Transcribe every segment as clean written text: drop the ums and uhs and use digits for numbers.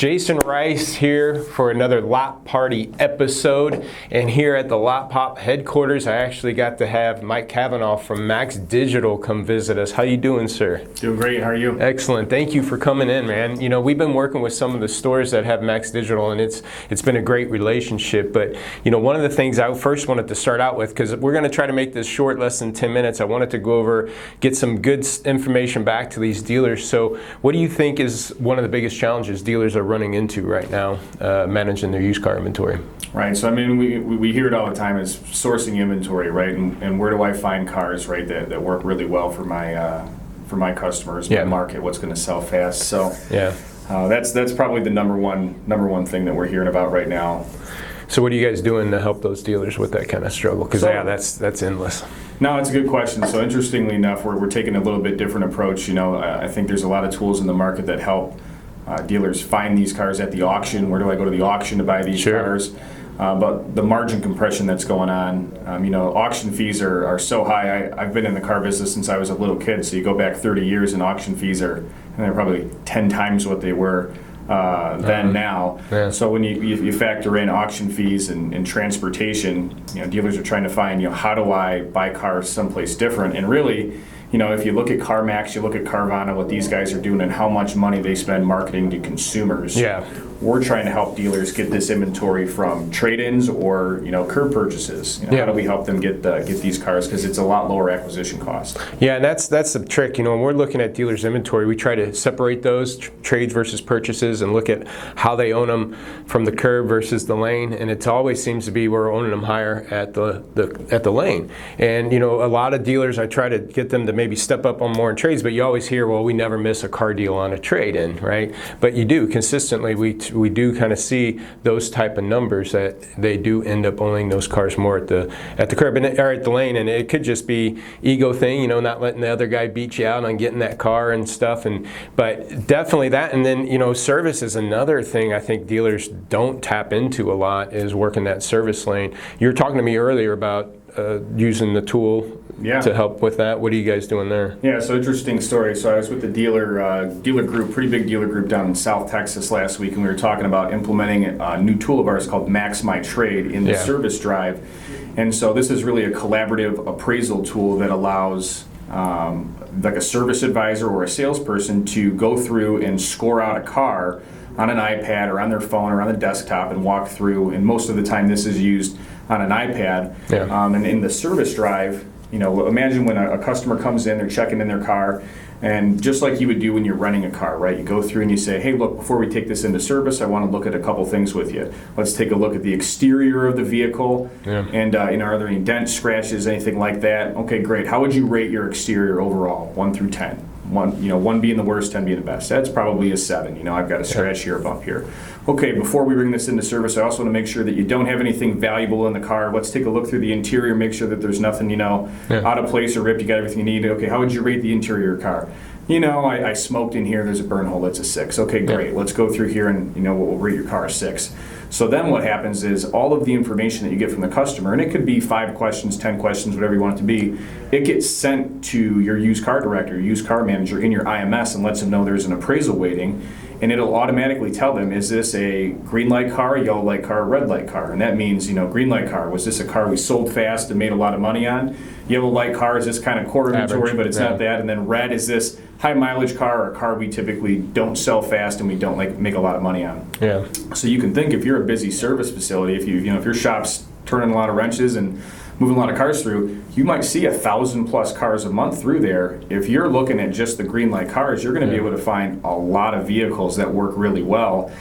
Jasen Rice here for another Lot Party episode, and here at the Lotpop headquarters I actually got to have Mike Cavanaugh from Max Digital come visit us. How you doing, sir? Doing great. How are you? Excellent. Thank you for coming in, man. You know, we've been working with some of the stores that have Max Digital, and it's been a great relationship. But you know, one of the things I first wanted to start out with, because we're going to try to make this short, less than 10 minutes, I wanted to go over, get some good information back to these dealers. So what do you think is one of the biggest challenges dealers are running into right now, managing their used car inventory? Right. So I mean, we hear it all the time is sourcing inventory, right? And where do I find cars, right, that work really well for my customers, my market, what's going to sell fast. So yeah, that's probably the number one thing that we're hearing about right now. So what are you guys doing to help those dealers with that kind of struggle? Because yeah, that's endless. No, it's a good question. So interestingly enough, we're taking a little bit different approach. You know, I think there's a lot of tools in the market that help dealers find these cars at the auction. Where do I go to the auction to buy these cars? But the margin compression that's going on, you know, auction fees are so high. I've been in the car business since I was a little kid, so you go back 30 years and auction fees are, and they're probably 10 times what they were then now. Yeah. So when you factor in auction fees and transportation, you know, dealers are trying to find, you know, how do I buy cars someplace different? And really, you know, if you look at CarMax, you look at Carvana, what these guys are doing and how much money they spend marketing to consumers. Yeah. We're trying to help dealers get this inventory from trade-ins or, you know, curb purchases. You know, how do we help them get these cars? Because it's a lot lower acquisition cost. Yeah, and that's the trick. You know, when we're looking at dealers' inventory, we try to separate those trades versus purchases and look at how they own them from the curb versus the lane. And it always seems to be we're owning them higher at the lane. And you know, a lot of dealers, I try to get them to maybe step up on more in trades, but you always hear, well, we never miss a car deal on a trade-in, right? But you do consistently. We do kind of see those type of numbers that they do end up owning those cars more at the curb or at the lane, and it could just be ego thing, you know, not letting the other guy beat you out on getting that car and stuff. But definitely that, and then you know, service is another thing I think dealers don't tap into a lot, is working that service lane. You were talking to me earlier about using the tool to help with that. What are you guys doing there? Yeah, so interesting story. So I was with the dealer group, pretty big dealer group down in South Texas last week, and we were talking about implementing a new tool of ours called Max My Trade in the service drive. And so this is really a collaborative appraisal tool that allows like a service advisor or a salesperson to go through and score out a car on an iPad or on their phone or on the desktop and walk through, and most of the time this is used on an iPad. And in the service drive, you know, imagine when a customer comes in, they're checking in their car, and just like you would do when you're renting a car, right? You go through and you say, hey, look, before we take this into service, I want to look at a couple things with you. Let's take a look at the exterior of the vehicle, and you know, are there any dents, scratches, anything like that? Okay, great. How would you rate your exterior overall, 1 through 10? 1 being the worst, 10 being the best. That's probably a 7. You know, I've got a scratch here, a bump here. Okay, before we bring this into service, I also want to make sure that you don't have anything valuable in the car. Let's take a look through the interior, make sure that there's nothing, you know, out of place or ripped. You got everything you need. Okay, how would you rate the interior car? You know, I smoked in here, there's a burn hole, that's a 6. Okay, great. Let's go through here and, you know, we'll rate your car a 6. So then what happens is all of the information that you get from the customer, and it could be 5 questions, 10 questions, whatever you want it to be, it gets sent to your used car director, your used car manager in your IMS, and lets them know there's an appraisal waiting, and it'll automatically tell them, is this a green light car, yellow light car, red light car? And that means, you know, green light car, was this a car we sold fast and made a lot of money on? Yellow light car is this kind of core inventory, but it's not that. And then red is this high mileage car, or a car we typically don't sell fast and we don't make a lot of money on. Yeah. So you can think, if you're a busy service facility, if if your shop's turning a lot of wrenches and moving a lot of cars through, you might see 1,000+ cars a month through there. If you're looking at just the green light cars, you're going to be able to find a lot of vehicles that work really well,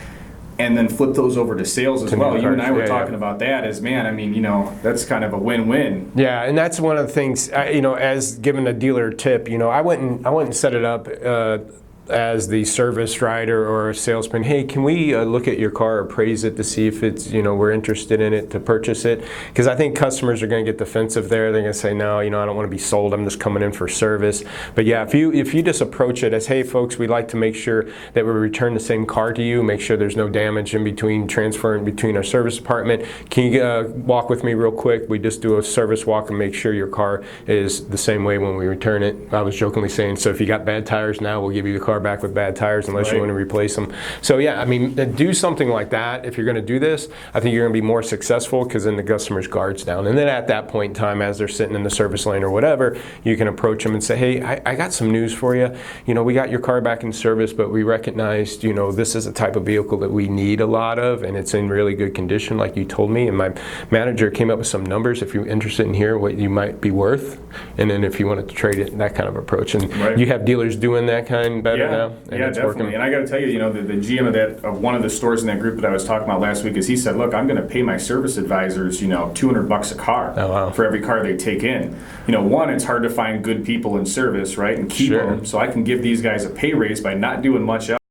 and then flip those over to sales as well. You and I were talking about that as, man, I mean, you know, that's kind of a win-win. Yeah, and that's one of the things, you know, as giving a dealer a tip, you know, I wouldn't set it up as the service writer or a salesman, hey, can we look at your car, appraise it to see if it's, you know, we're interested in it to purchase it? Because I think customers are going to get defensive there. They're going to say, no, you know, I don't want to be sold. I'm just coming in for service. But yeah, if you just approach it as, hey, folks, we'd like to make sure that we return the same car to you, make sure there's no damage in between, transferring between our service department. Can you walk with me real quick? We just do a service walk and make sure your car is the same way when we return it. I was jokingly saying, so if you got bad tires now, we'll give you the car back with bad tires unless you Right. want to replace them. So yeah, I mean, do something like that. If you're going to do this, I think you're going to be more successful because then the customer's guard's down. And then at that point in time, as they're sitting in the service lane or whatever, you can approach them and say, hey, I got some news for you. You know, we got your car back in service, but we recognized, you know, this is a type of vehicle that we need a lot of, and it's in really good condition, like you told me. And my manager came up with some numbers if you're interested in hearing what you might be worth, and then if you wanted to trade it, that kind of approach. And Right. you have dealers doing that kind better now, and yeah, it's definitely. working. And I got to tell you, you know, the GM of one of the stores in that group that I was talking about last week is he said, look, I'm going to pay my service advisors, you know, $200 a car Oh, wow. for every car they take in. You know, one, it's hard to find good people in service, right, and keep Sure. them. So I can give these guys a pay raise by not doing much else.